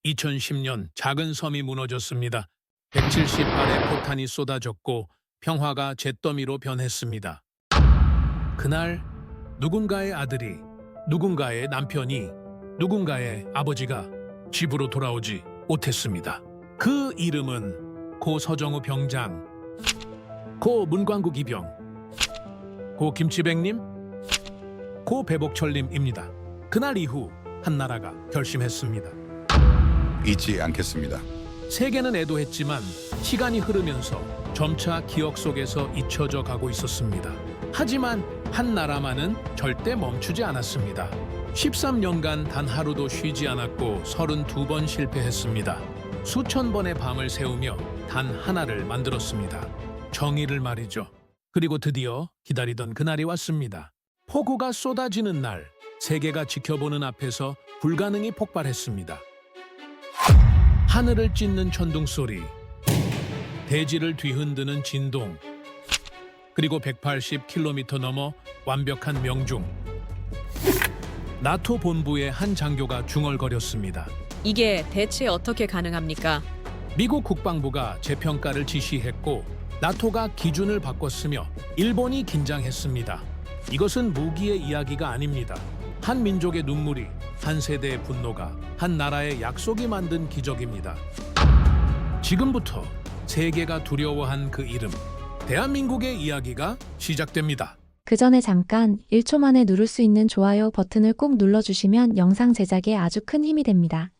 2010년 작은 섬이 무너졌습니다. 170발의 포탄이 쏟아졌고 평화가 잿더미로 변했습니다. 그날 누군가의 아들이, 누군가의 남편이, 누군가의 아버지가 집으로 돌아오지 못했습니다. 그 이름은 고 서정우 병장, 고 문광국 이병, 고 김치백님, 고 배복철님입니다. 그날 이후 한나라가 결심했습니다. 잊지 않겠습니다. 세계는 애도했지만 시간이 흐르면서 점차 기억 속에서 잊혀져 가고 있었습니다. 하지만 한나라만은 절대 멈추지 않았습니다. 13년간 단 하루도 쉬지 않았고 32번 실패했습니다. 수천 번의 밤을 새우며 단 하나를 만들었습니다. 정의를 말이죠. 그리고 드디어 기다리던 그날이 왔습니다. 폭우가 쏟아지는 날, 세계가 지켜보는 앞에서 불가능이 폭발했습니다. 하늘을 찢는 천둥 소리, 대지를 뒤흔드는 진동, 그리고 180km 넘어 완벽한 명중. 나토 본부의 한 장교가 중얼거렸습니다. 이게 대체 어떻게 가능합니까? 미국 국방부가 재평가를 지시했고 나토가 기준을 바꿨으며 일본이 긴장했습니다. 이것은 무기의 이야기가 아닙니다. 한 민족의 눈물이, 한 세대의 분노가, 한 나라의 약속이 만든 기적입니다. 지금부터 세계가 두려워한 그 이름, 대한민국의 이야기가 시작됩니다. 그 전에 잠깐 1초 만에 누를 수 있는 좋아요 버튼을 꼭 눌러주시면 영상 제작에 아주 큰 힘이 됩니다.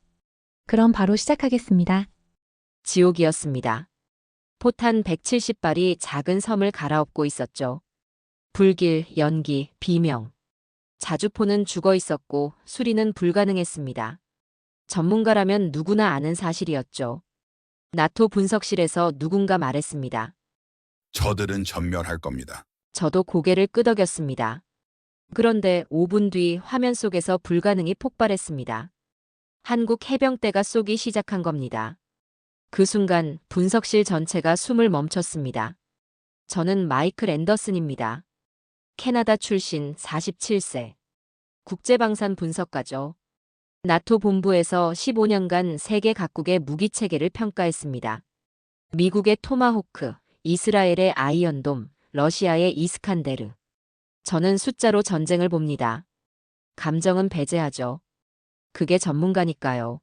그럼 바로 시작하겠습니다. 지옥이었습니다. 포탄 170발이 작은 섬을 갈아엎고 있었죠. 불길, 연기, 비명. 자주포는 죽어 있었고 수리는 불가능했습니다. 전문가라면 누구나 아는 사실이었죠. 나토 분석실에서 누군가 말했습니다. 저들은 전멸할 겁니다. 저도 고개를 끄덕였습니다. 그런데 5분 뒤 화면 속에서 불가능이 폭발했습니다. 한국 해병대가 쏘기 시작한 겁니다. 그 순간 분석실 전체가 숨을 멈췄습니다. 저는 마이클 앤더슨입니다. 캐나다 출신 47세. 국제방산 분석가죠. 나토 본부에서 15년간 세계 각국의 무기 체계를 평가했습니다. 미국의 토마호크, 이스라엘의 아이언돔, 러시아의 이스칸데르. 저는 숫자로 전쟁을 봅니다. 감정은 배제하죠. 그게 전문가니까요.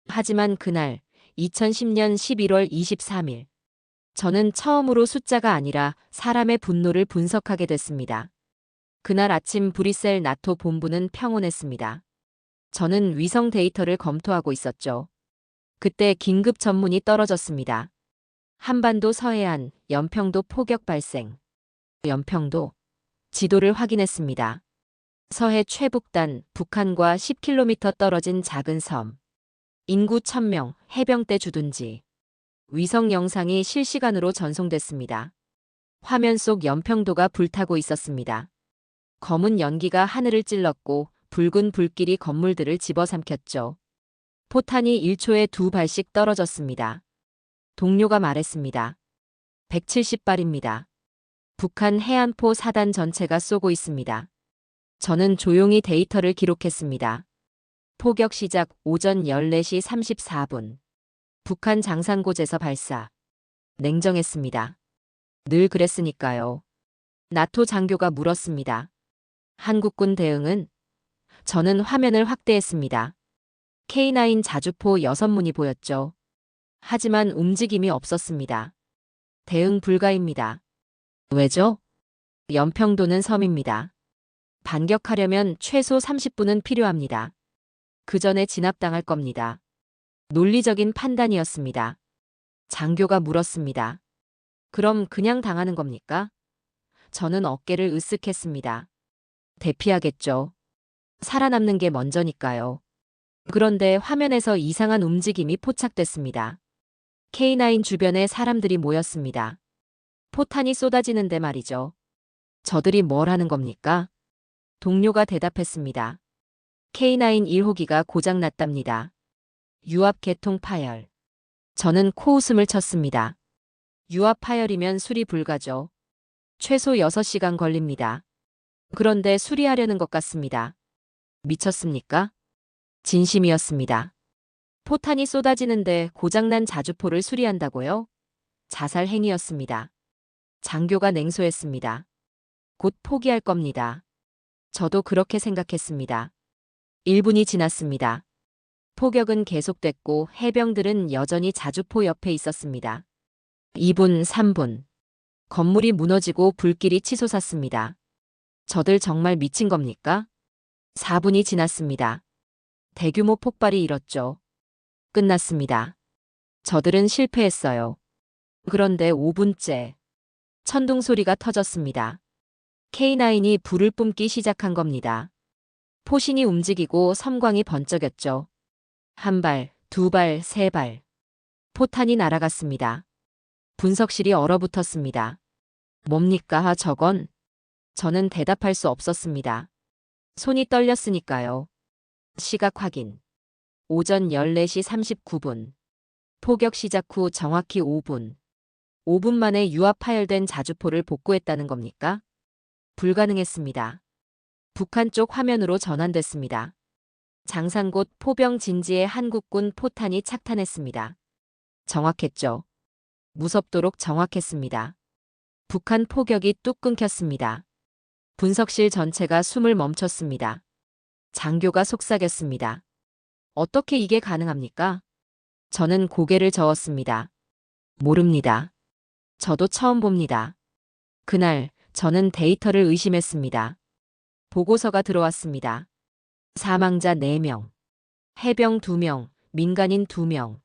하지만 그날 2010년 11월 23일 저는 처음으로 숫자가 아니라 사람의 분노를 분석하게 됐습니다. 그날 아침 브뤼셀 나토 본부는 평온했습니다. 저는 위성 데이터를 검토하고 있었죠. 그때 긴급 전문이 떨어졌습니다. 한반도 서해안, 연평도 포격 발생. 연평도. 지도를 확인했습니다. 서해 최북단, 북한과 10km 떨어진 작은 섬. 인구 1000명, 해병대 주둔지. 위성 영상이 실시간으로 전송됐습니다. 화면 속 연평도가 불타고 있었습니다. 검은 연기가 하늘을 찔렀고 붉은 불길이 건물들을 집어삼켰죠. 포탄이 1초에 2발씩 떨어졌습니다. 동료가 말했습니다. 170발입니다. 북한 해안포 사단 전체가 쏘고 있습니다. 저는 조용히 데이터를 기록했습니다. 포격 시작 오전 14시 34분. 북한 장산고제서 발사. 냉정했습니다. 늘 그랬으니까요. 나토 장교가 물었습니다. 한국군 대응은? 저는 화면을 확대했습니다. K9 자주포 6문이 보였죠. 하지만 움직임이 없었습니다. 대응 불가입니다. 왜죠? 연평도는 섬입니다. 반격하려면 최소 30분은 필요합니다. 그 전에 진압당할 겁니다. 논리적인 판단이었습니다. 장교가 물었습니다. 그럼 그냥 당하는 겁니까? 저는 어깨를 으쓱했습니다. 대피하겠죠. 살아남는 게 먼저니까요. 그런데 화면에서 이상한 움직임이 포착됐습니다. K9 주변에 사람들이 모였습니다. 포탄이 쏟아지는데 말이죠. 저들이 뭘 하는 겁니까? 동료가 대답했습니다. K9 1호기가 고장났답니다. 유압 개통 파열. 저는 코웃음을 쳤습니다. 유압 파열이면 수리 불가죠. 최소 6시간 걸립니다. 그런데 수리하려는 것 같습니다. 미쳤습니까? 진심이었습니다. 포탄이 쏟아지는데 고장난 자주포를 수리한다고요? 자살 행위였습니다. 장교가 냉소했습니다. 곧 포기할 겁니다. 저도 그렇게 생각했습니다. 1분이 지났습니다. 포격은 계속됐고 해병들은 여전히 자주포 옆에 있었습니다. 2분, 3분. 건물이 무너지고 불길이 치솟았습니다. 저들 정말 미친 겁니까? 4분이 지났습니다. 대규모 폭발이 일었죠. 끝났습니다. 저들은 실패했어요. 그런데 5분째. 천둥 소리가 터졌습니다. K9이 불을 뿜기 시작한 겁니다. 포신이 움직이고 섬광이 번쩍였죠. 한 발, 두 발, 세 발. 포탄이 날아갔습니다. 분석실이 얼어붙었습니다. 뭡니까, 저건? 저는 대답할 수 없었습니다. 손이 떨렸으니까요. 시각 확인. 오전 14시 39분. 포격 시작 후 정확히 5분. 5분 만에 유압 파열된 자주포를 복구했다는 겁니까? 불가능했습니다. 북한 쪽 화면으로 전환됐습니다. 장산곶 포병 진지에 한국군 포탄이 착탄했습니다. 정확했죠. 무섭도록 정확했습니다. 북한 포격이 뚝 끊겼습니다. 분석실 전체가 숨을 멈췄습니다. 장교가 속삭였습니다. 어떻게 이게 가능합니까? 저는 고개를 저었습니다. 모릅니다. 저도 처음 봅니다. 그날 저는 데이터를 의심했습니다. 보고서가 들어왔습니다. 사망자 4명, 해병 2명, 민간인 2명,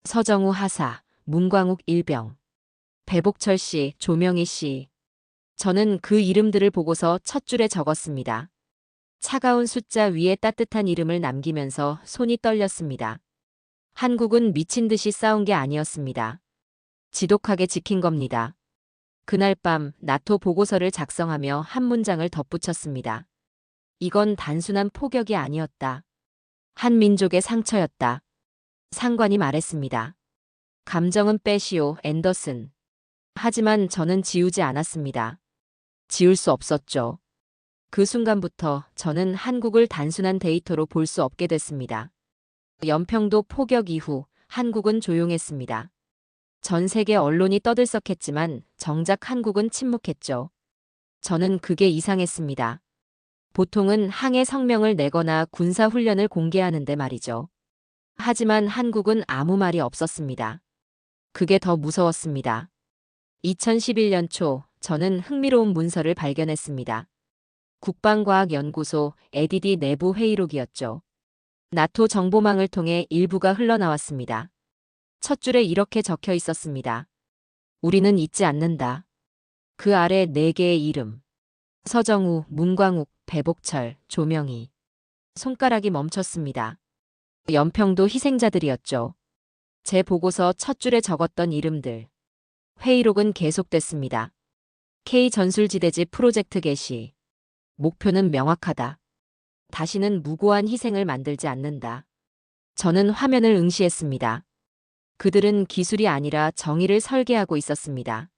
서정우 하사, 문광욱 일병, 배복철 씨, 조명희 씨. 저는 그 이름들을 보고서 첫 줄에 적었습니다. 차가운 숫자 위에 따뜻한 이름을 남기면서 손이 떨렸습니다. 한국은 미친 듯이 싸운 게 아니었습니다. 지독하게 지킨 겁니다. 그날 밤 나토 보고서를 작성하며 한 문장을 덧붙였습니다. 이건 단순한 포격이 아니었다. 한 민족의 상처였다. 상관이 말했습니다. 감정은 빼시오, 앤더슨. 하지만 저는 지우지 않았습니다. 지울 수 없었죠. 그 순간부터 저는 한국을 단순한 데이터로 볼 수 없게 됐습니다. 연평도 포격 이후 한국은 조용했습니다. 전 세계 언론이 떠들썩했지만 정작 한국은 침묵했죠. 저는 그게 이상했습니다. 보통은 항해 성명을 내거나 군사훈련을 공개하는데 말이죠. 하지만 한국은 아무 말이 없었습니다. 그게 더 무서웠습니다. 2011년 초 저는 흥미로운 문서를 발견했습니다. 국방과학연구소 ADD 내부 회의록이었죠. 나토 정보망을 통해 일부가 흘러나왔습니다. 첫 줄에 이렇게 적혀 있었습니다. 우리는 잊지 않는다. 그 아래 4개의 이름. 서정우, 문광욱, 배복철, 조명희. 손가락이 멈췄습니다. 연평도 희생자들이었죠. 제 보고서 첫 줄에 적었던 이름들. 회의록은 계속됐습니다. K 전술지대지 프로젝트 개시. 목표는 명확하다. 다시는 무고한 희생을 만들지 않는다. 저는 화면을 응시했습니다. 그들은 기술이 아니라 정의를 설계하고 있었습니다.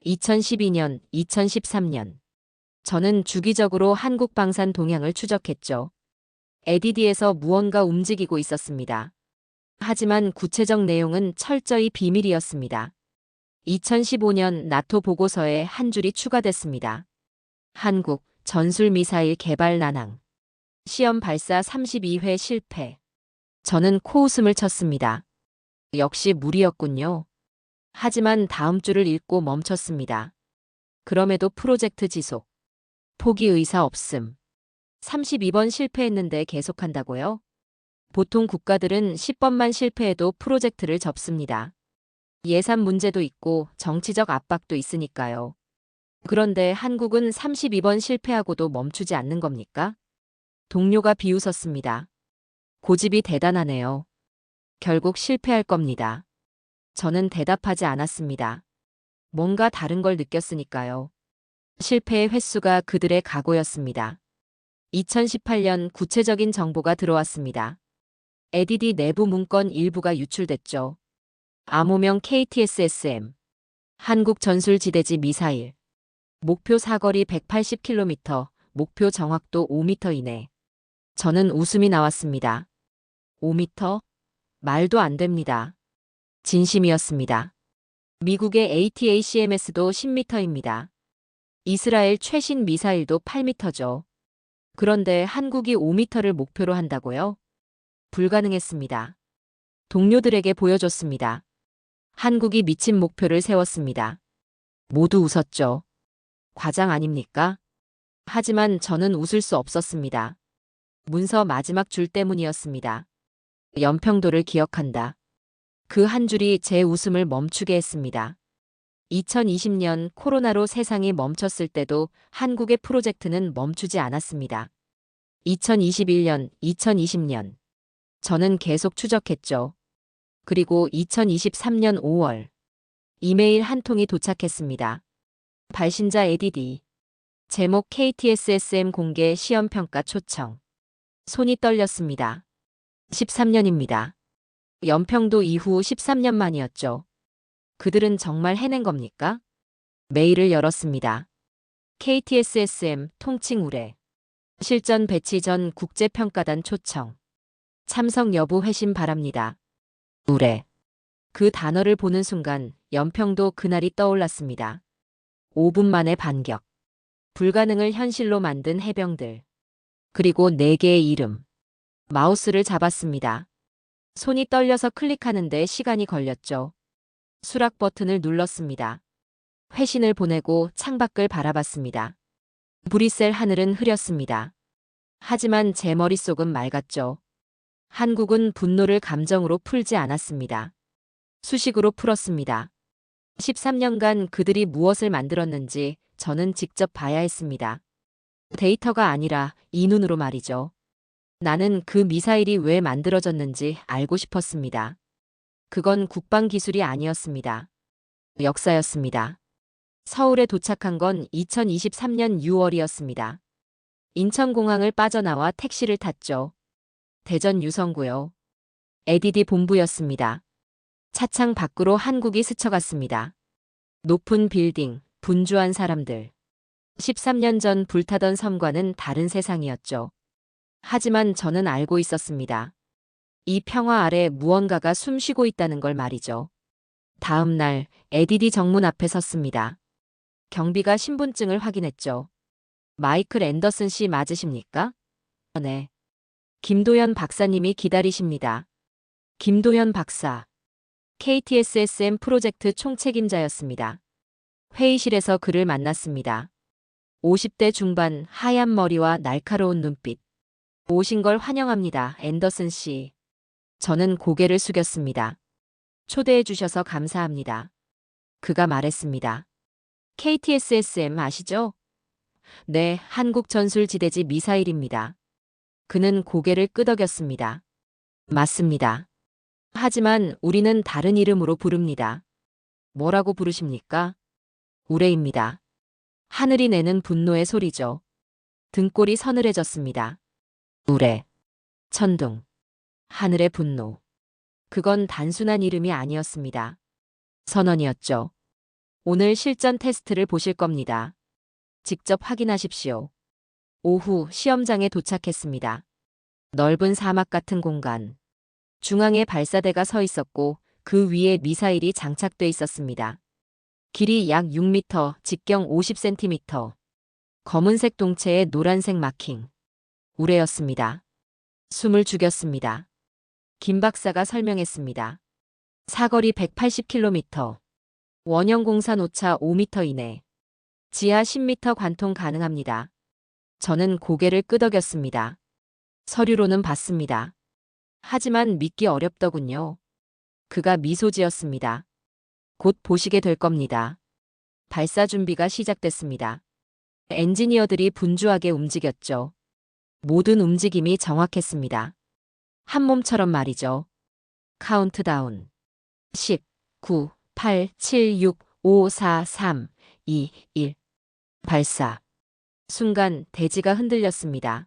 2012년, 2013년. 저는 주기적으로 한국 방산 동향을 추적했죠. ADD에서 무언가 움직이고 있었습니다. 하지만 구체적 내용은 철저히 비밀이었습니다. 2015년 나토 보고서에 한 줄이 추가됐습니다. 한국 전술미사일 개발 난항. 시험 발사 32회 실패. 저는 코웃음을 쳤습니다. 역시 무리였군요. 하지만 다음 줄을 읽고 멈췄습니다. 그럼에도 프로젝트 지속. 포기 의사 없음. 32번 실패했는데 계속한다고요? 보통 국가들은 10번만 실패해도 프로젝트를 접습니다. 예산 문제도 있고 정치적 압박도 있으니까요. 그런데 한국은 32번 실패하고도 멈추지 않는 겁니까? 동료가 비웃었습니다. 고집이 대단하네요. 결국 실패할 겁니다. 저는 대답하지 않았습니다. 뭔가 다른 걸 느꼈으니까요. 실패의 횟수가 그들의 각오였습니다. 2018년 구체적인 정보가 들어왔습니다. ADD 내부 문건 일부가 유출됐죠. 암호명 KTSSM. 한국 전술지대지 미사일. 목표 사거리 180km, 목표 정확도 5m 이내. 저는 웃음이 나왔습니다. 5m? 말도 안 됩니다. 진심이었습니다. 미국의 ATACMS도 10m입니다. 이스라엘 최신 미사일도 8m죠. 그런데 한국이 5m를 목표로 한다고요? 불가능했습니다. 동료들에게 보여줬습니다. 한국이 미친 목표를 세웠습니다. 모두 웃었죠. 과장 아닙니까? 하지만 저는 웃을 수 없었습니다. 문서 마지막 줄 때문이었습니다. 연평도를 기억한다. 그 한 줄이 제 웃음을 멈추게 했습니다. 2020년 코로나로 세상이 멈췄을 때도 한국의 프로젝트는 멈추지 않았습니다. 2021년, 2020년. 저는 계속 추적했죠. 그리고 2023년 5월. 이메일 한 통이 도착했습니다. 발신자 에디디. 제목 KTSSM 공개 시험평가 초청. 손이 떨렸습니다. 13년입니다. 연평도 이후 13년 만이었죠. 그들은 정말 해낸 겁니까? 메일을 열었습니다. KTSSM 통칭 의뢰. 실전 배치 전 국제평가단 초청. 참석 여부 회신 바랍니다. 의뢰. 그 단어를 보는 순간 연평도 그날이 떠올랐습니다. 5분 만에 반격. 불가능을 현실로 만든 해병들. 그리고 4개의 이름. 마우스를 잡았습니다. 손이 떨려서 클릭하는데 시간이 걸렸죠. 수락 버튼을 눌렀습니다. 회신을 보내고 창밖을 바라봤습니다. 브뤼셀 하늘은 흐렸습니다. 하지만 제 머릿속은 맑았죠. 한국은 분노를 감정으로 풀지 않았습니다. 수식으로 풀었습니다. 13년간 그들이 무엇을 만들었는지 저는 직접 봐야 했습니다. 데이터가 아니라 이 눈으로 말이죠. 나는 그 미사일이 왜 만들어졌는지 알고 싶었습니다. 그건 국방 기술이 아니었습니다. 역사였습니다. 서울에 도착한 건 2023년 6월이었습니다. 인천공항을 빠져나와 택시를 탔죠. 대전 유성구요. 에디디 본부였습니다. 차창 밖으로 한국이 스쳐갔습니다. 높은 빌딩, 분주한 사람들. 13년 전 불타던 섬과는 다른 세상이었죠. 하지만 저는 알고 있었습니다. 이 평화 아래 무언가가 숨쉬고 있다는 걸 말이죠. 다음 날 에디디 정문 앞에 섰습니다. 경비가 신분증을 확인했죠. 마이클 앤더슨 씨 맞으십니까? 네. 김도현 박사님이 기다리십니다. 김도현 박사. KTSSM 프로젝트 총책임자였습니다. 회의실에서 그를 만났습니다. 50대 중반 하얀 머리와 날카로운 눈빛. 오신 걸 환영합니다, 앤더슨 씨. 저는 고개를 숙였습니다. 초대해 주셔서 감사합니다. 그가 말했습니다. KTSSM 아시죠? 네, 한국 전술지대지 미사일입니다. 그는 고개를 끄덕였습니다. 맞습니다. 하지만 우리는 다른 이름으로 부릅니다. 뭐라고 부르십니까? 우레입니다. 하늘이 내는 분노의 소리죠. 등골이 서늘해졌습니다. 우레. 천둥. 하늘의 분노. 그건 단순한 이름이 아니었습니다. 선언이었죠. 오늘 실전 테스트를 보실 겁니다. 직접 확인하십시오. 오후 시험장에 도착했습니다. 넓은 사막 같은 공간. 중앙에 발사대가 서 있었고 그 위에 미사일이 장착돼 있었습니다. 길이 약 6m, 직경 50cm. 검은색 동체에 노란색 마킹. 우레였습니다. 숨을 죽였습니다. 김 박사가 설명했습니다. 사거리 180km. 원형 공산 오차 5m 이내. 지하 10m 관통 가능합니다. 저는 고개를 끄덕였습니다. 서류로는 봤습니다. 하지만 믿기 어렵더군요. 그가 미소 지었습니다. 곧 보시게 될 겁니다. 발사 준비가 시작됐습니다. 엔지니어들이 분주하게 움직였죠. 모든 움직임이 정확했습니다. 한 몸처럼 말이죠. 카운트다운. 10, 9, 8, 7, 6, 5, 4, 3, 2, 1. 발사. 순간 대지가 흔들렸습니다.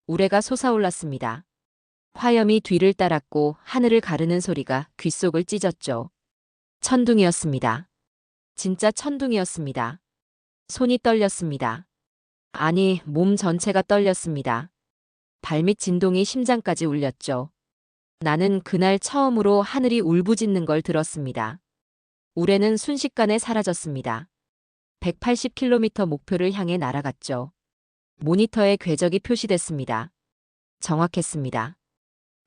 우레가 솟아올랐습니다. 화염이 뒤를 따랐고 하늘을 가르는 소리가 귓속을 찢었죠. 천둥이었습니다. 진짜 천둥이었습니다. 손이 떨렸습니다. 아니, 몸 전체가 떨렸습니다. 발밑 진동이 심장까지 울렸죠. 나는 그날 처음으로 하늘이 울부짖는 걸 들었습니다. 우레는 순식간에 사라졌습니다. 180km 목표를 향해 날아갔죠. 모니터에 궤적이 표시됐습니다. 정확했습니다.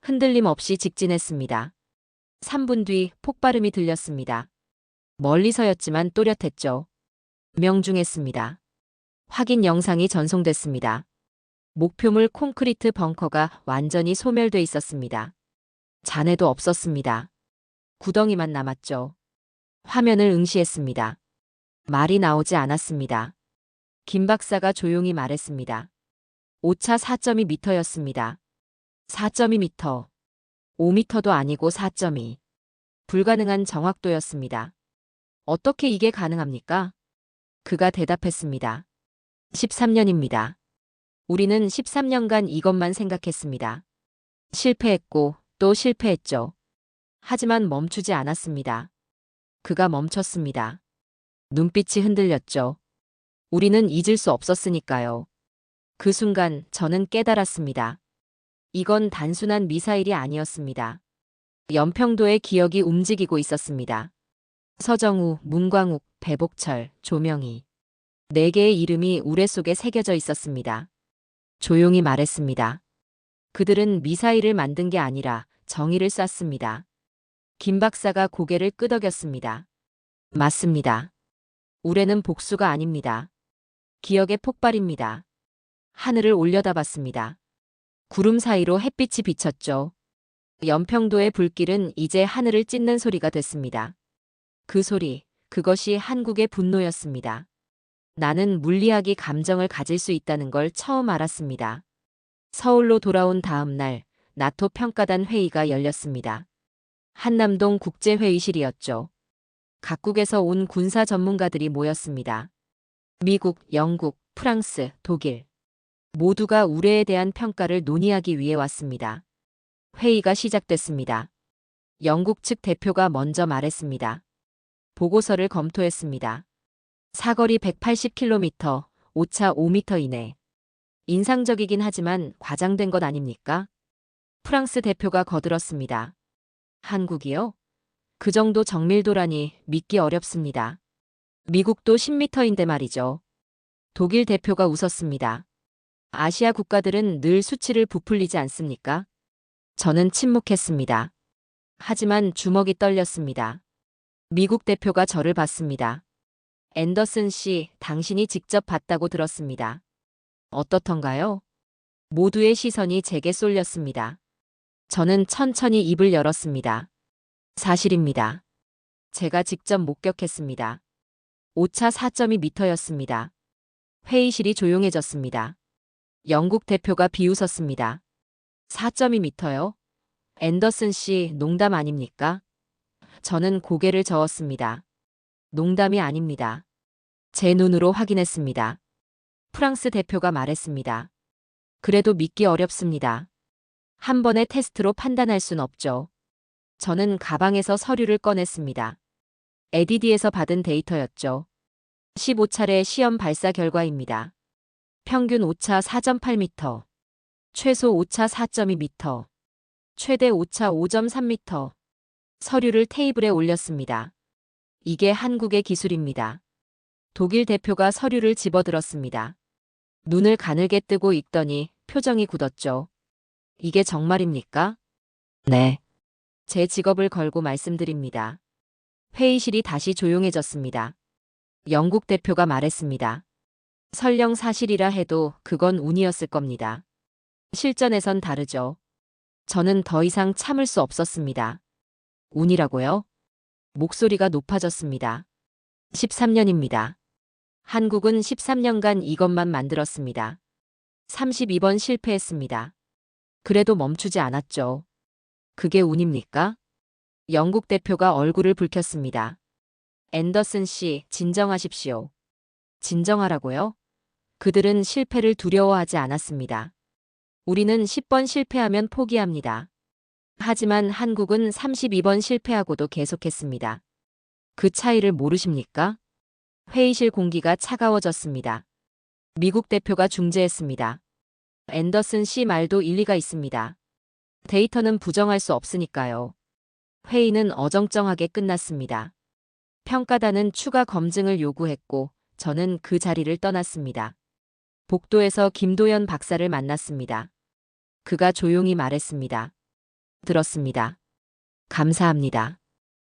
흔들림 없이 직진했습니다. 3분 뒤 폭발음이 들렸습니다. 멀리서였지만 또렷했죠. 명중했습니다. 확인 영상이 전송됐습니다. 목표물 콘크리트 벙커가 완전히 소멸돼 있었습니다. 잔해도 없었습니다. 구덩이만 남았죠. 화면을 응시했습니다. 말이 나오지 않았습니다. 김 박사가 조용히 말했습니다. 오차 4.2m였습니다. 4.2m. 5m도 아니고 4.2. 불가능한 정확도였습니다. 어떻게 이게 가능합니까? 그가 대답했습니다. 13년입니다. 우리는 13년간 이것만 생각했습니다. 실패했고 또 실패했죠. 하지만 멈추지 않았습니다. 그가 멈췄습니다. 눈빛이 흔들렸죠. 우리는 잊을 수 없었으니까요. 그 순간 저는 깨달았습니다. 이건 단순한 미사일이 아니었습니다. 연평도의 기억이 움직이고 있었습니다. 서정우, 문광욱, 배복철, 조명희. 4개의 이름이 우레 속에 새겨져 있었습니다. 조용히 말했습니다. 그들은 미사일을 만든 게 아니라 정의를 쐈습니다. 김 박사가 고개를 끄덕였습니다. 맞습니다. 우레는 복수가 아닙니다. 기억의 폭발입니다. 하늘을 올려다봤습니다. 구름 사이로 햇빛이 비쳤죠. 연평도의 불길은 이제 하늘을 찢는 소리가 됐습니다. 그 소리, 그것이 한국의 분노였습니다. 나는 물리학이 감정을 가질 수 있다는 걸 처음 알았습니다. 서울로 돌아온 다음 날, 나토 평가단 회의가 열렸습니다. 한남동 국제회의실이었죠. 각국에서 온 군사 전문가들이 모였습니다. 미국, 영국, 프랑스, 독일. 모두가 우레에 대한 평가를 논의하기 위해 왔습니다. 회의가 시작됐습니다. 영국 측 대표가 먼저 말했습니다. 보고서를 검토했습니다. 사거리 180km, 오차 5m 이내. 인상적이긴 하지만 과장된 것 아닙니까? 프랑스 대표가 거들었습니다. 한국이요? 그 정도 정밀도라니 믿기 어렵습니다. 미국도 10m인데 말이죠. 독일 대표가 웃었습니다. 아시아 국가들은 늘 수치를 부풀리지 않습니까? 저는 침묵했습니다. 하지만 주먹이 떨렸습니다. 미국 대표가 저를 봤습니다. 앤더슨 씨, 당신이 직접 봤다고 들었습니다. 어떻던가요? 모두의 시선이 제게 쏠렸습니다. 저는 천천히 입을 열었습니다. 사실입니다. 제가 직접 목격했습니다. 오차 4.2m였습니다. 회의실이 조용해졌습니다. 영국 대표가 비웃었습니다. 4.2m요? 앤더슨 씨, 농담 아닙니까? 저는 고개를 저었습니다. 농담이 아닙니다. 제 눈으로 확인했습니다. 프랑스 대표가 말했습니다. 그래도 믿기 어렵습니다. 한 번의 테스트로 판단할 순 없죠. 저는 가방에서 서류를 꺼냈습니다. 에디디에서 받은 데이터였죠. 15차례 시험 발사 결과입니다. 평균 오차 4.8m, 최소 오차 4.2m, 최대 오차 5.3m. 서류를 테이블에 올렸습니다. 이게 한국의 기술입니다. 독일 대표가 서류를 집어들었습니다. 눈을 가늘게 뜨고 읽더니 표정이 굳었죠. 이게 정말입니까? 네. 제 직업을 걸고 말씀드립니다. 회의실이 다시 조용해졌습니다. 영국 대표가 말했습니다. 설령 사실이라 해도 그건 운이었을 겁니다. 실전에선 다르죠. 저는 더 이상 참을 수 없었습니다. 운이라고요? 목소리가 높아졌습니다. 13년입니다. 한국은 13년간 이것만 만들었습니다. 32번 실패했습니다. 그래도 멈추지 않았죠. 그게 운입니까? 영국 대표가 얼굴을 붉혔습니다. 앤더슨 씨, 진정하십시오. 진정하라고요? 그들은 실패를 두려워하지 않았습니다. 우리는 10번 실패하면 포기합니다. 하지만 한국은 32번 실패하고도 계속했습니다. 그 차이를 모르십니까? 회의실 공기가 차가워졌습니다. 미국 대표가 중재했습니다. 앤더슨 씨 말도 일리가 있습니다. 데이터는 부정할 수 없으니까요. 회의는 어정쩡하게 끝났습니다. 평가단은 추가 검증을 요구했고 저는 그 자리를 떠났습니다. 복도에서 김도연 박사를 만났습니다. 그가 조용히 말했습니다. 들었습니다. 감사합니다.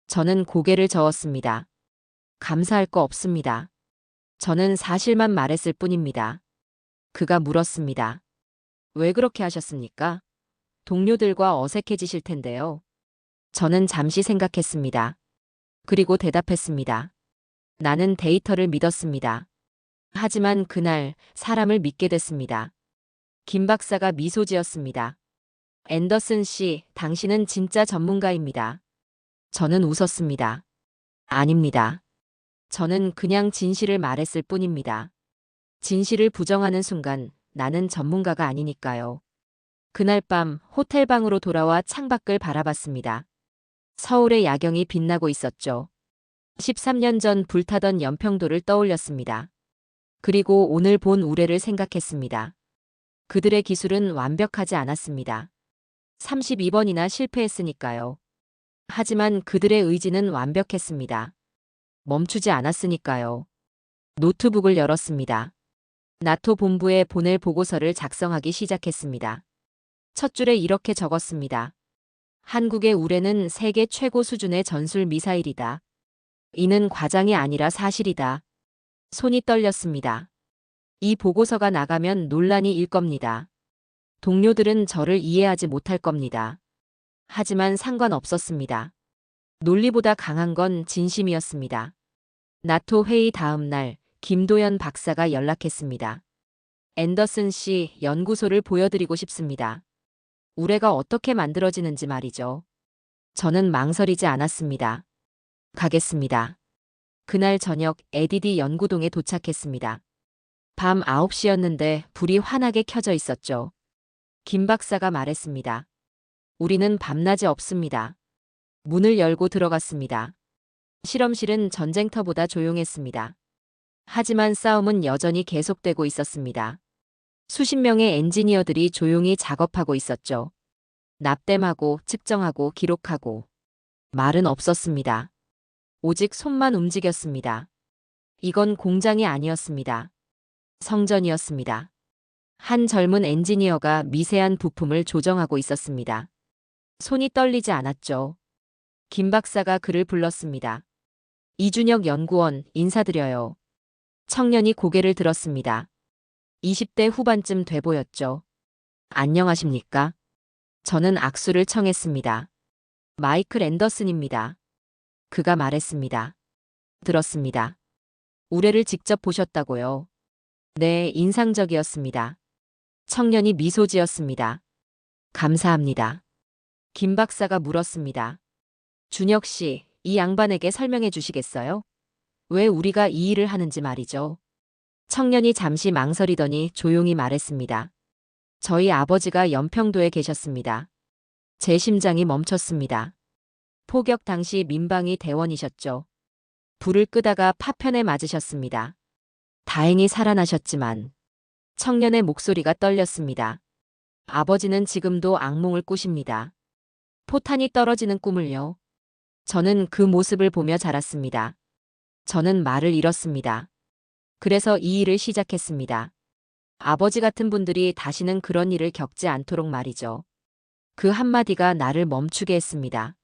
저는 고개를 저었습니다. 감사할 거 없습니다. 저는 사실만 말했을 뿐입니다. 그가 물었습니다. 왜 그렇게 하셨습니까? 동료들과 어색해지실 텐데요. 저는 잠시 생각했습니다. 그리고 대답했습니다. 나는 데이터를 믿었습니다. 하지만 그날 사람을 믿게 됐습니다. 김 박사가 미소 지었습니다. 앤더슨 씨, 당신은 진짜 전문가입니다. 저는 웃었습니다. 아닙니다. 저는 그냥 진실을 말했을 뿐입니다. 진실을 부정하는 순간 나는 전문가가 아니니까요. 그날 밤 호텔 방으로 돌아와 창밖을 바라봤습니다. 서울의 야경이 빛나고 있었죠. 13년 전 불타던 연평도를 떠올렸습니다. 그리고 오늘 본 우레를 생각했습니다. 그들의 기술은 완벽하지 않았습니다. 32번이나 실패했으니까요. 하지만 그들의 의지는 완벽했습니다. 멈추지 않았으니까요. 노트북을 열었습니다. 나토 본부에 보낼 보고서를 작성하기 시작했습니다. 첫 줄에 이렇게 적었습니다. 한국의 우레는 세계 최고 수준의 전술 미사일이다. 이는 과장이 아니라 사실이다. 손이 떨렸습니다. 이 보고서가 나가면 논란이 일 겁니다. 동료들은 저를 이해하지 못할 겁니다. 하지만 상관없었습니다. 논리보다 강한 건 진심이었습니다. 나토 회의 다음 날 김도연 박사가 연락했습니다. 앤더슨 씨, 연구소를 보여드리고 싶습니다. 우레가 어떻게 만들어지는지 말이죠. 저는 망설이지 않았습니다. 가겠습니다. 그날 저녁 에디디 연구동에 도착했습니다. 밤 9시였는데 불이 환하게 켜져 있었죠. 김 박사가 말했습니다. 우리는 밤낮이 없습니다. 문을 열고 들어갔습니다. 실험실은 전쟁터보다 조용했습니다. 하지만 싸움은 여전히 계속되고 있었습니다. 수십 명의 엔지니어들이 조용히 작업하고 있었죠. 납땜하고 측정하고 기록하고. 말은 없었습니다. 오직 손만 움직였습니다. 이건 공장이 아니었습니다. 성전이었습니다. 한 젊은 엔지니어가 미세한 부품을 조정하고 있었습니다. 손이 떨리지 않았죠. 김 박사가 그를 불렀습니다. 이준혁 연구원, 인사드려요. 청년이 고개를 들었습니다. 20대 후반쯤 돼 보였죠. 안녕하십니까? 저는 악수를 청했습니다. 마이클 앤더슨입니다. 그가 말했습니다. 들었습니다. 우레를 직접 보셨다고요? 네, 인상적이었습니다. 청년이 미소 지었습니다. 감사합니다. 김 박사가 물었습니다. 준혁 씨, 이 양반에게 설명해 주시겠어요? 왜 우리가 이 일을 하는지 말이죠. 청년이 잠시 망설이더니 조용히 말했습니다. 저희 아버지가 연평도에 계셨습니다. 제 심장이 멈췄습니다. 포격 당시 민방위 대원이셨죠. 불을 끄다가 파편에 맞으셨습니다. 다행히 살아나셨지만 청년의 목소리가 떨렸습니다. 아버지는 지금도 악몽을 꾸십니다. 포탄이 떨어지는 꿈을요. 저는 그 모습을 보며 자랐습니다. 저는 말을 잃었습니다. 그래서 이 일을 시작했습니다. 아버지 같은 분들이 다시는 그런 일을 겪지 않도록 말이죠. 그 한마디가 나를 멈추게 했습니다.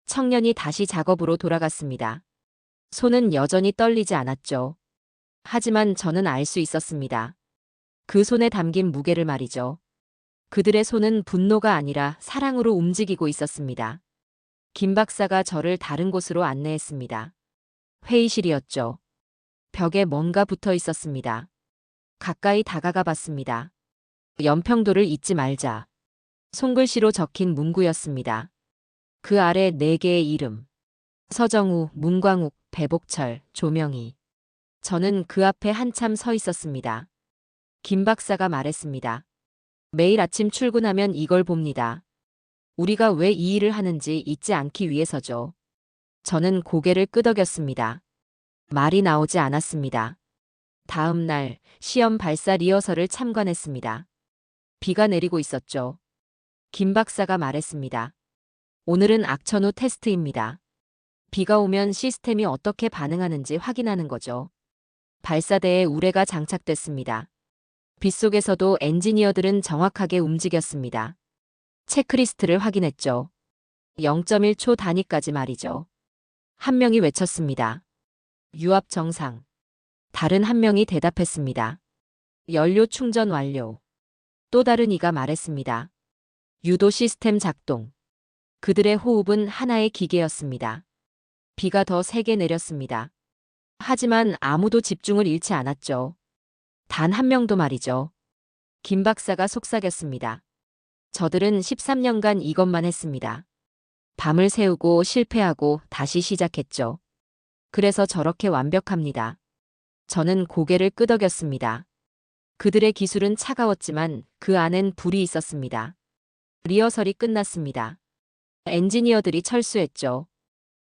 청년이 다시 작업으로 돌아갔습니다. 손은 여전히 떨리지 않았죠. 하지만 저는 알 수 있었습니다. 그 손에 담긴 무게를 말이죠. 그들의 손은 분노가 아니라 사랑으로 움직이고 있었습니다. 김 박사가 저를 다른 곳으로 안내했습니다. 회의실이었죠. 벽에 뭔가 붙어 있었습니다. 가까이 다가가 봤습니다. 연평도를 잊지 말자. 손글씨로 적힌 문구였습니다. 그 아래 4개의 이름. 서정우, 문광욱, 배복철, 조명희. 저는 그 앞에 한참 서 있었습니다. 김 박사가 말했습니다. 매일 아침 출근하면 이걸 봅니다. 우리가 왜 이 일을 하는지 잊지 않기 위해서죠. 저는 고개를 끄덕였습니다. 말이 나오지 않았습니다. 다음 날 시험 발사 리허설을 참관했습니다. 비가 내리고 있었죠. 김 박사가 말했습니다. 오늘은 악천후 테스트입니다. 비가 오면 시스템이 어떻게 반응하는지 확인하는 거죠. 발사대에 우레가 장착됐습니다. 빗속에서도 엔지니어들은 정확하게 움직였습니다. 체크리스트를 확인했죠. 0.1초 단위까지 말이죠. 한 명이 외쳤습니다. 유압 정상. 다른 한 명이 대답했습니다. 연료 충전 완료. 또 다른 이가 말했습니다. 유도 시스템 작동. 그들의 호흡은 하나의 기계였습니다. 비가 더 세게 내렸습니다. 하지만 아무도 집중을 잃지 않았죠. 단 한 명도 말이죠. 김 박사가 속삭였습니다. 저들은 13년간 이것만 했습니다. 밤을 새우고 실패하고 다시 시작했죠. 그래서 저렇게 완벽합니다. 저는 고개를 끄덕였습니다. 그들의 기술은 차가웠지만 그 안엔 불이 있었습니다. 리허설이 끝났습니다. 엔지니어들이 철수했죠.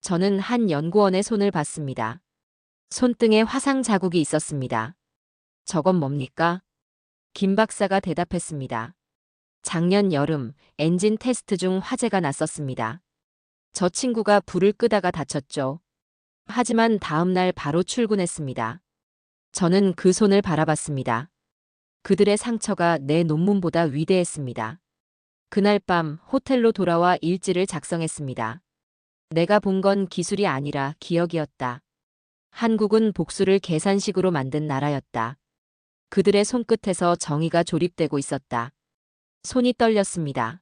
저는 한 연구원의 손을 봤습니다. 손등에 화상 자국이 있었습니다. 저건 뭡니까? 김 박사가 대답했습니다. 작년 여름 엔진 테스트 중 화재가 났었습니다. 저 친구가 불을 끄다가 다쳤죠. 하지만 다음 날 바로 출근했습니다. 저는 그 손을 바라봤습니다. 그들의 상처가 내 논문보다 위대했습니다. 그날 밤 호텔로 돌아와 일지를 작성했습니다. 내가 본 건 기술이 아니라 기억이었다. 한국은 복수를 계산식으로 만든 나라였다. 그들의 손끝에서 정의가 조립되고 있었다. 손이 떨렸습니다.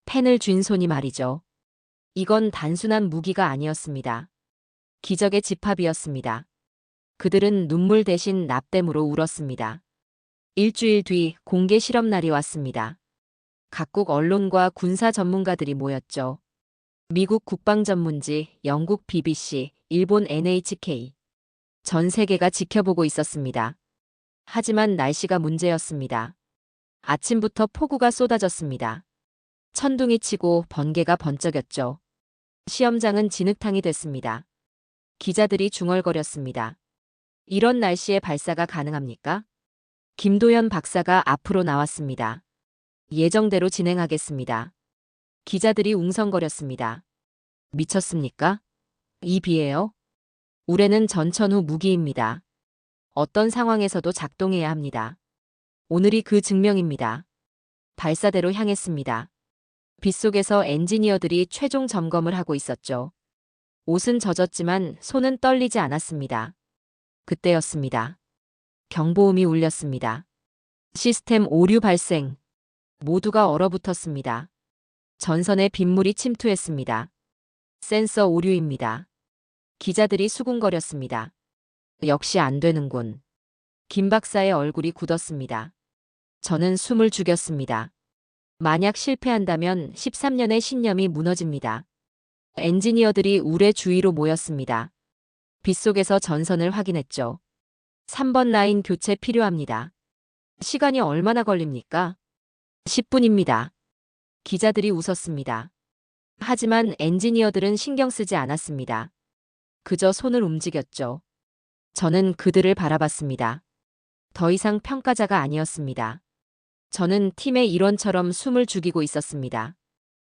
펜을 쥔 손이 말이죠. 이건 단순한 무기가 아니었습니다. 기적의 집합이었습니다. 그들은 눈물 대신 납땜으로 울었습니다. 일주일 뒤 공개 실험 날이 왔습니다. 각국 언론과 군사 전문가들이 모였죠. 미국 국방전문지, 영국 BBC, 일본 NHK. 전 세계가 지켜보고 있었습니다. 하지만 날씨가 문제였습니다. 아침부터 폭우가 쏟아졌습니다. 천둥이 치고 번개가 번쩍였죠. 시험장은 진흙탕이 됐습니다. 기자들이 중얼거렸습니다. 이런 날씨에 발사가 가능합니까? 김도연 박사가 앞으로 나왔습니다. 예정대로 진행하겠습니다. 기자들이 웅성거렸습니다. 미쳤습니까? 이 비예요? 우레는 전천후 무기입니다. 어떤 상황에서도 작동해야 합니다. 오늘이 그 증명입니다. 발사대로 향했습니다. 빗속에서 엔지니어들이 최종 점검을 하고 있었죠. 옷은 젖었지만 손은 떨리지 않았습니다. 그때였습니다. 경보음이 울렸습니다. 시스템 오류 발생. 모두가 얼어붙었습니다. 전선에 빗물이 침투했습니다. 센서 오류입니다. 기자들이 수군거렸습니다. 역시 안 되는군. 김 박사의 얼굴이 굳었습니다. 저는 숨을 죽였습니다. 만약 실패한다면 13년의 신념이 무너집니다. 엔지니어들이 우레 주위로 모였습니다. 빗속에서 전선을 확인했죠. 3번 라인 교체 필요합니다. 시간이 얼마나 걸립니까? 10분입니다. 기자들이 웃었습니다. 하지만 엔지니어들은 신경 쓰지 않았습니다. 그저 손을 움직였죠. 저는 그들을 바라봤습니다. 더 이상 평가자가 아니었습니다. 저는 팀의 일원처럼 숨을 죽이고 있었습니다.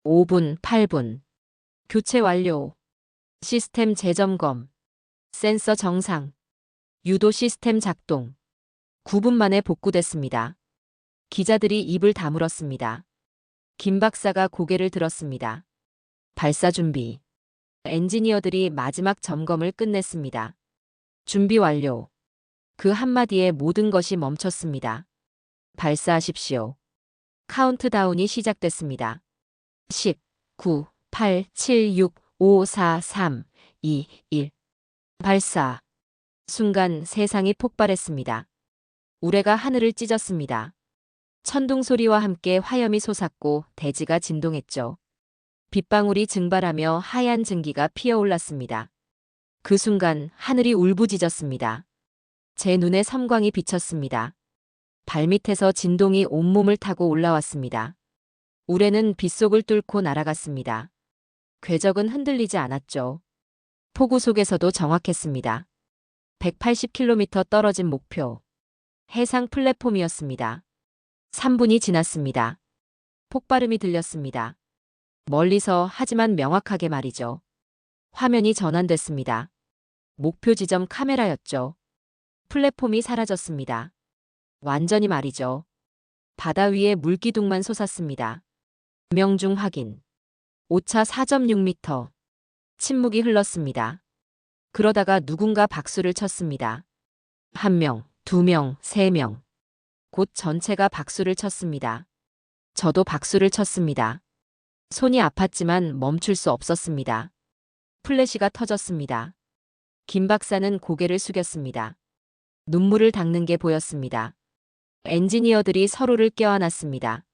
5분, 8분. 교체 완료. 시스템 재점검. 센서 정상. 유도 시스템 작동. 9분 만에 복구됐습니다. 기자들이 입을 다물었습니다. 김 박사가 고개를 들었습니다. 발사 준비. 엔지니어들이 마지막 점검을 끝냈습니다. 준비 완료. 그 한마디에 모든 것이 멈췄습니다. 발사하십시오. 카운트다운이 시작됐습니다. 10, 9, 8, 7, 6, 5, 4, 3, 2, 1. 발사. 순간 세상이 폭발했습니다. 우레가 하늘을 찢었습니다. 천둥 소리와 함께 화염이 솟았고 대지가 진동했죠. 빗방울이 증발하며 하얀 증기가 피어올랐습니다. 그 순간 하늘이 울부짖었습니다. 제 눈에 섬광이 비쳤습니다. 발밑에서 진동이 온몸을 타고 올라왔습니다. 우레는 빗속을 뚫고 날아갔습니다. 궤적은 흔들리지 않았죠. 폭우 속에서도 정확했습니다. 180km 떨어진 목표. 해상 플랫폼이었습니다. 3분이 지났습니다. 폭발음이 들렸습니다. 멀리서 하지만 명확하게 말이죠. 화면이 전환됐습니다. 목표 지점 카메라였죠. 플랫폼이 사라졌습니다. 완전히 말이죠. 바다 위에 물기둥만 솟았습니다. 명중 확인. 오차 4.6m. 침묵이 흘렀습니다. 그러다가 누군가 박수를 쳤습니다. 1명, 2명, 3명. 곧 전체가 박수를 쳤습니다. 저도 박수를 쳤습니다. 손이 아팠지만 멈출 수 없었습니다. 플래시가 터졌습니다. 김 박사는 고개를 숙였습니다. 눈물을 닦는 게 보였습니다. 엔지니어들이 서로를 껴안았습니다.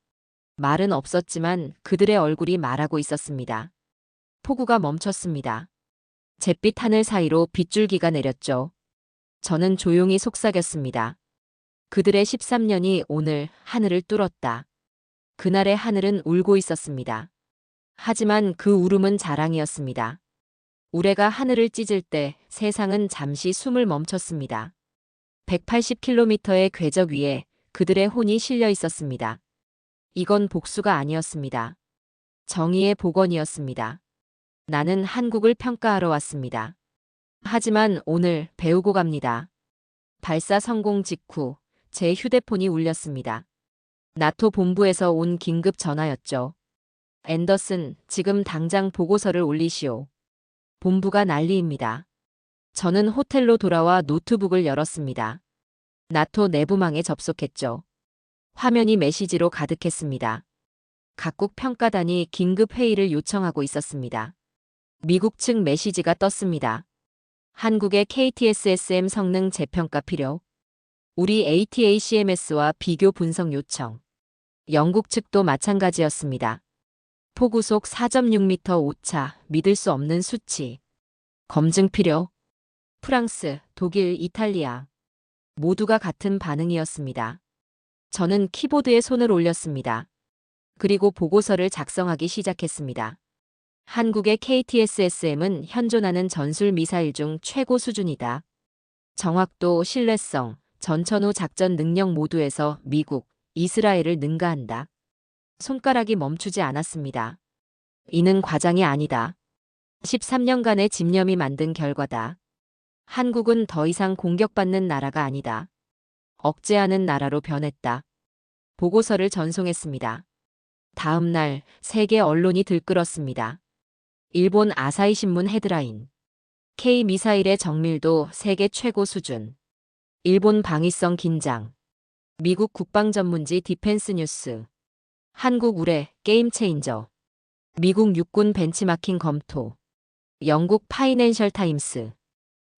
말은 없었지만 그들의 얼굴이 말하고 있었습니다. 폭우가 멈췄습니다. 잿빛 하늘 사이로 빗줄기가 내렸죠. 저는 조용히 속삭였습니다. 그들의 13년이 오늘 하늘을 뚫었다. 그날의 하늘은 울고 있었습니다. 하지만 그 울음은 자랑이었습니다. 우레가 하늘을 찢을 때 세상은 잠시 숨을 멈췄습니다. 180km의 궤적 위에 그들의 혼이 실려 있었습니다. 이건 복수가 아니었습니다. 정의의 복원이었습니다. 나는 한국을 평가하러 왔습니다. 하지만 오늘 배우고 갑니다. 발사 성공 직후 제 휴대폰이 울렸습니다. 나토 본부에서 온 긴급 전화였죠. 앤더슨, 지금 당장 보고서를 올리시오. 본부가 난리입니다. 저는 호텔로 돌아와 노트북을 열었습니다. 나토 내부망에 접속했죠. 화면이 메시지로 가득했습니다. 각국 평가단이 긴급 회의를 요청하고 있었습니다. 미국 측 메시지가 떴습니다. 한국의 KTSSM 성능 재평가 필요. 우리 ATACMS와 비교 분석 요청. 영국 측도 마찬가지였습니다. 폭우속 4.6m 오차, 믿을 수 없는 수치. 검증 필요. 프랑스, 독일, 이탈리아. 모두가 같은 반응이었습니다. 저는 키보드에 손을 올렸습니다. 그리고 보고서를 작성하기 시작했습니다. 한국의 KTSSM은 현존하는 전술 미사일 중 최고 수준이다. 정확도, 신뢰성, 전천후 작전 능력 모두에서 미국, 이스라엘을 능가한다. 손가락이 멈추지 않았습니다. 이는 과장이 아니다. 13년간의 집념이 만든 결과다. 한국은 더 이상 공격받는 나라가 아니다. 억제하는 나라로 변했다. 보고서를 전송했습니다. 다음 날 세계 언론이 들끓었습니다. 일본 아사히 신문 헤드라인. K-미사일의 정밀도 세계 최고 수준. 일본 방위성 긴장. 미국 국방전문지 디펜스 뉴스. 한국 우레 게임 체인저. 미국 육군 벤치마킹 검토. 영국 파이낸셜 타임스.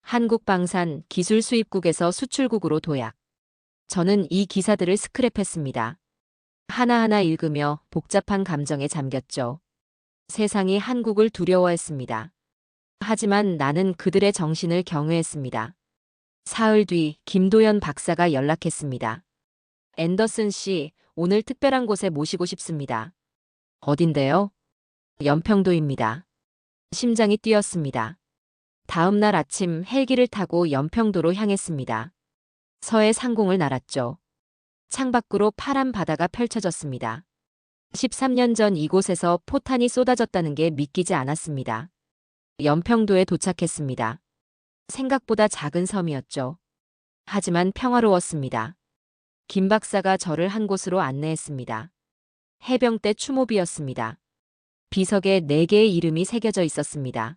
한국 방산 기술 수입국에서 수출국으로 도약. 저는 이 기사들을 스크랩했습니다. 하나하나 읽으며 복잡한 감정에 잠겼죠. 세상이 한국을 두려워했습니다. 하지만 나는 그들의 정신을 경외했습니다. 사흘 뒤 김도연 박사가 연락했습니다. 앤더슨 씨, 오늘 특별한 곳에 모시고 싶습니다. 어딘데요? 연평도입니다. 심장이 뛰었습니다. 다음 날 아침 헬기를 타고 연평도로 향했습니다. 서해 상공을 날았죠. 창밖으로 파란 바다가 펼쳐졌습니다. 13년 전 이곳에서 포탄이 쏟아졌다는 게 믿기지 않았습니다. 연평도에 도착했습니다. 생각보다 작은 섬이었죠. 하지만 평화로웠습니다. 김 박사가 저를 한 곳으로 안내했습니다. 해병대 추모비였습니다. 비석에 4개의 이름이 새겨져 있었습니다.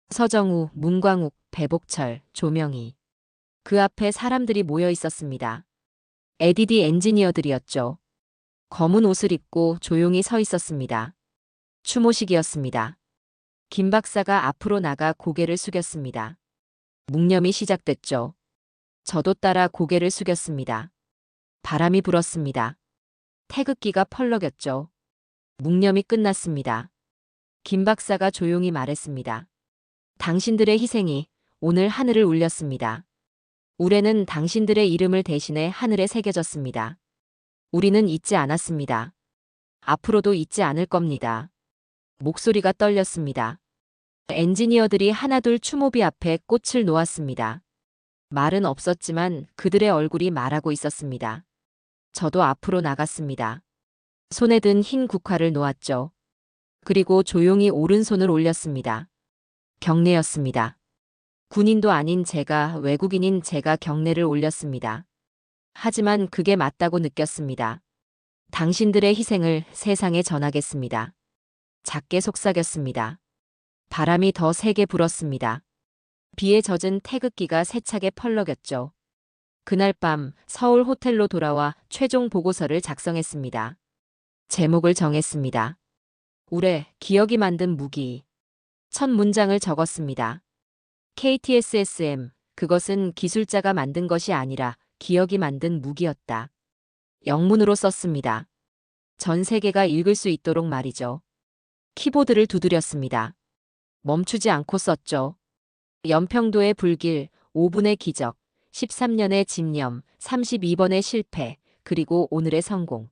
서정우, 문광욱, 배복철, 조명희. 그 앞에 사람들이 모여 있었습니다. ADD 엔지니어들이었죠. 검은 옷을 입고 조용히 서 있었습니다. 추모식이었습니다. 김 박사가 앞으로 나가 고개를 숙였습니다. 묵념이 시작됐죠. 저도 따라 고개를 숙였습니다. 바람이 불었습니다. 태극기가 펄럭였죠. 묵념이 끝났습니다. 김 박사가 조용히 말했습니다. 당신들의 희생이 오늘 하늘을 울렸습니다. 우레는 당신들의 이름을 대신해 하늘에 새겨졌습니다. 우리는 잊지 않았습니다. 앞으로도 잊지 않을 겁니다. 목소리가 떨렸습니다. 엔지니어들이 하나둘 추모비 앞에 꽃을 놓았습니다. 말은 없었지만 그들의 얼굴이 말하고 있었습니다. 저도 앞으로 나갔습니다. 손에 든 흰 국화를 놓았죠. 그리고 조용히 오른손을 올렸습니다. 경례였습니다. 군인도 아닌 제가, 외국인인 제가 경례를 올렸습니다. 하지만 그게 맞다고 느꼈습니다. 당신들의 희생을 세상에 전하겠습니다. 작게 속삭였습니다. 바람이 더 세게 불었습니다. 비에 젖은 태극기가 세차게 펄럭였죠. 그날 밤 서울 호텔로 돌아와 최종 보고서를 작성했습니다. 제목을 정했습니다. 우레, 기억이 만든 무기. 첫 문장을 적었습니다. KTSSM, 그것은 기술자가 만든 것이 아니라 기억이 만든 무기였다. 영문으로 썼습니다. 전 세계가 읽을 수 있도록 말이죠. 키보드를 두드렸습니다. 멈추지 않고 썼죠. 연평도의 불길, 5분의 기적, 13년의 집념, 32번의 실패, 그리고 오늘의 성공.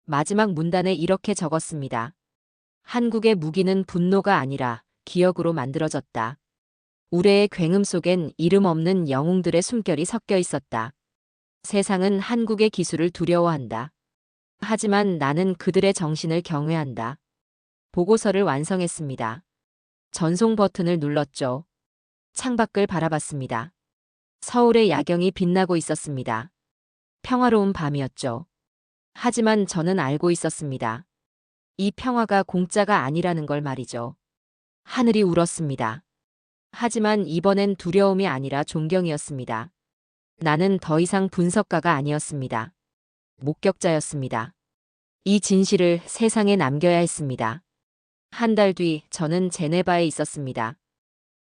마지막 문단에 이렇게 적었습니다. 한국의 무기는 분노가 아니라 기억으로 만들어졌다. 우레의 굉음 속엔 이름 없는 영웅들의 숨결이 섞여 있었다. 세상은 한국의 기술을 두려워한다. 하지만 나는 그들의 정신을 경외한다. 보고서를 완성했습니다. 전송 버튼을 눌렀죠. 창밖을 바라봤습니다. 서울의 야경이 빛나고 있었습니다. 평화로운 밤이었죠. 하지만 저는 알고 있었습니다. 이 평화가 공짜가 아니라는 걸 말이죠. 하늘이 울었습니다. 하지만 이번엔 두려움이 아니라 존경이었습니다. 나는 더 이상 분석가가 아니었습니다. 목격자였습니다. 이 진실을 세상에 남겨야 했습니다. 한 달 뒤 저는 제네바에 있었습니다.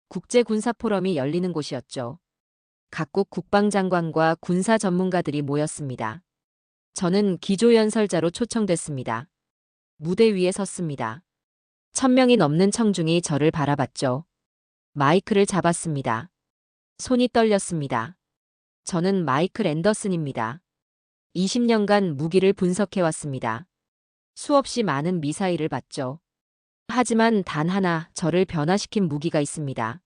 국제군사포럼이 열리는 곳이었죠. 각국 국방장관과 군사 전문가들이 모였습니다. 저는 기조연설자로 초청됐습니다. 무대 위에 섰습니다. 1000명이 넘는 청중이 저를 바라봤죠. 마이크를 잡았습니다. 손이 떨렸습니다. 저는 마이클 앤더슨입니다. 20년간 무기를 분석해왔습니다. 수없이 많은 미사일을 봤죠. 하지만 단 하나 저를 변화시킨 무기가 있습니다.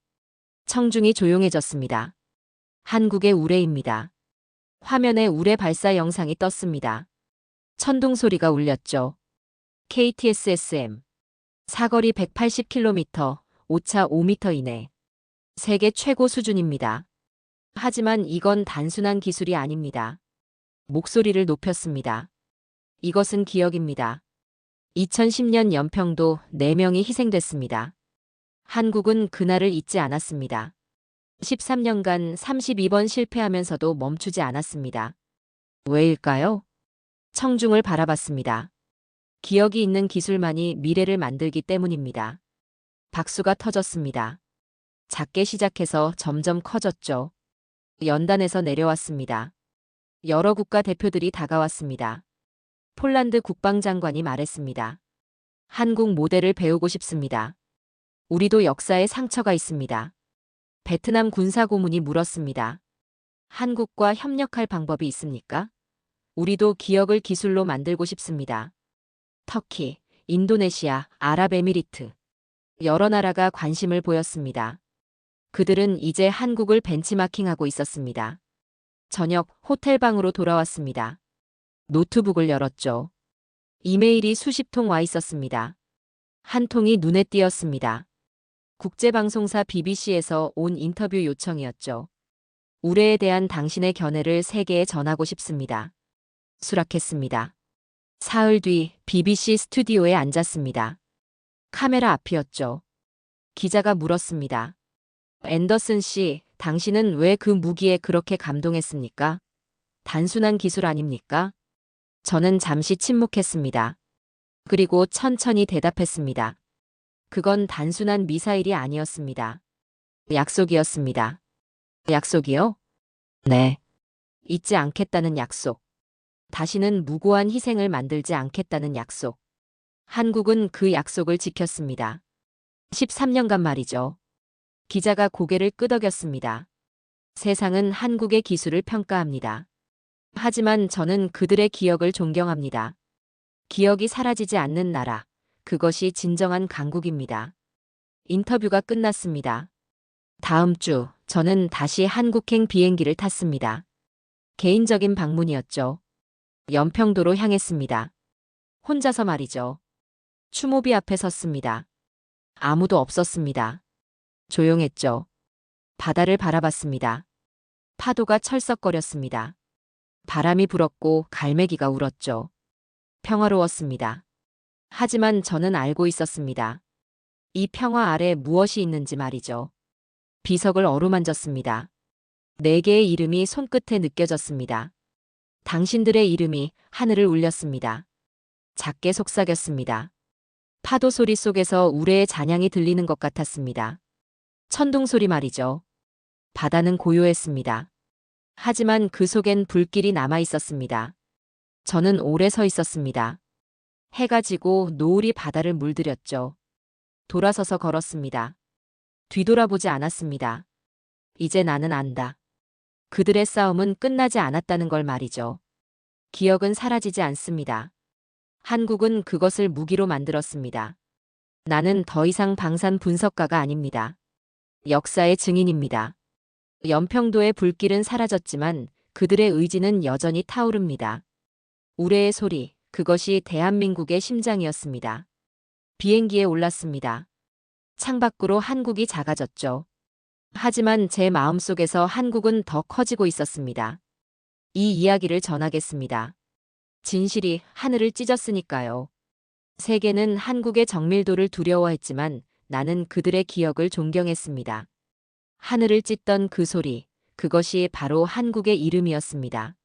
청중이 조용해졌습니다. 한국의 우레입니다. 화면에 우레 발사 영상이 떴습니다. 천둥 소리가 울렸죠. KTSSM. 사거리 180km, 오차 5m 이내. 세계 최고 수준입니다. 하지만 이건 단순한 기술이 아닙니다. 목소리를 높였습니다. 이것은 기억입니다. 2010년 연평도 4명이 희생됐습니다. 한국은 그날을 잊지 않았습니다. 13년간 32번 실패하면서도 멈추지 않았습니다. 왜일까요? 청중을 바라봤습니다. 기억이 있는 기술만이 미래를 만들기 때문입니다. 박수가 터졌습니다. 작게 시작해서 점점 커졌죠. 연단에서 내려왔습니다. 여러 국가 대표들이 다가왔습니다. 폴란드 국방장관이 말했습니다. 한국 모델을 배우고 싶습니다. 우리도 역사에 상처가 있습니다. 베트남 군사고문이 물었습니다. 한국과 협력할 방법이 있습니까? 우리도 기억을 기술로 만들고 싶습니다. 터키, 인도네시아, 아랍에미리트. 여러 나라가 관심을 보였습니다. 그들은 이제 한국을 벤치마킹하고 있었습니다. 저녁 호텔방으로 돌아왔습니다. 노트북을 열었죠. 이메일이 수십 통 와 있었습니다. 한 통이 눈에 띄었습니다. 국제방송사 BBC에서 온 인터뷰 요청이었죠. 우레에 대한 당신의 견해를 세계에 전하고 싶습니다. 수락했습니다. 사흘 뒤 BBC 스튜디오에 앉았습니다. 카메라 앞이었죠. 기자가 물었습니다. 앤더슨 씨, 당신은 왜 그 무기에 그렇게 감동했습니까? 단순한 기술 아닙니까? 저는 잠시 침묵했습니다. 그리고 천천히 대답했습니다. 그건 단순한 미사일이 아니었습니다. 약속이었습니다. 약속이요? 네. 잊지 않겠다는 약속. 다시는 무고한 희생을 만들지 않겠다는 약속. 한국은 그 약속을 지켰습니다. 13년간 말이죠. 기자가 고개를 끄덕였습니다. 세상은 한국의 기술을 평가합니다. 하지만 저는 그들의 기억을 존경합니다. 기억이 사라지지 않는 나라. 그것이 진정한 강국입니다. 인터뷰가 끝났습니다. 다음 주 저는 다시 한국행 비행기를 탔습니다. 개인적인 방문이었죠. 연평도로 향했습니다. 혼자서 말이죠. 추모비 앞에 섰습니다. 아무도 없었습니다. 조용했죠. 바다를 바라봤습니다. 파도가 철썩거렸습니다. 바람이 불었고 갈매기가 울었죠. 평화로웠습니다. 하지만 저는 알고 있었습니다. 이 평화 아래 무엇이 있는지 말이죠. 비석을 어루만졌습니다. 4개의 이름이 손끝에 느껴졌습니다. 당신들의 이름이 하늘을 울렸습니다. 작게 속삭였습니다. 파도 소리 속에서 우레의 잔향이 들리는 것 같았습니다. 천둥 소리 말이죠. 바다는 고요했습니다. 하지만 그 속엔 불길이 남아 있었습니다. 저는 오래 서 있었습니다. 해가 지고 노을이 바다를 물들였죠. 돌아서서 걸었습니다. 뒤돌아보지 않았습니다. 이제 나는 안다. 그들의 싸움은 끝나지 않았다는 걸 말이죠. 기억은 사라지지 않습니다. 한국은 그것을 무기로 만들었습니다. 나는 더 이상 방산 분석가가 아닙니다. 역사의 증인입니다. 연평도의 불길은 사라졌지만 그들의 의지는 여전히 타오릅니다. 우레의 소리, 그것이 대한민국의 심장이었습니다. 비행기에 올랐습니다. 창밖으로 한국이 작아졌죠. 하지만 제 마음속에서 한국은 더 커지고 있었습니다. 이 이야기를 전하겠습니다. 진실이 하늘을 찢었으니까요. 세계는 한국의 정밀도를 두려워했지만 나는 그들의 기억을 존경했습니다. 하늘을 찢던 그 소리, 그것이 바로 한국의 이름이었습니다.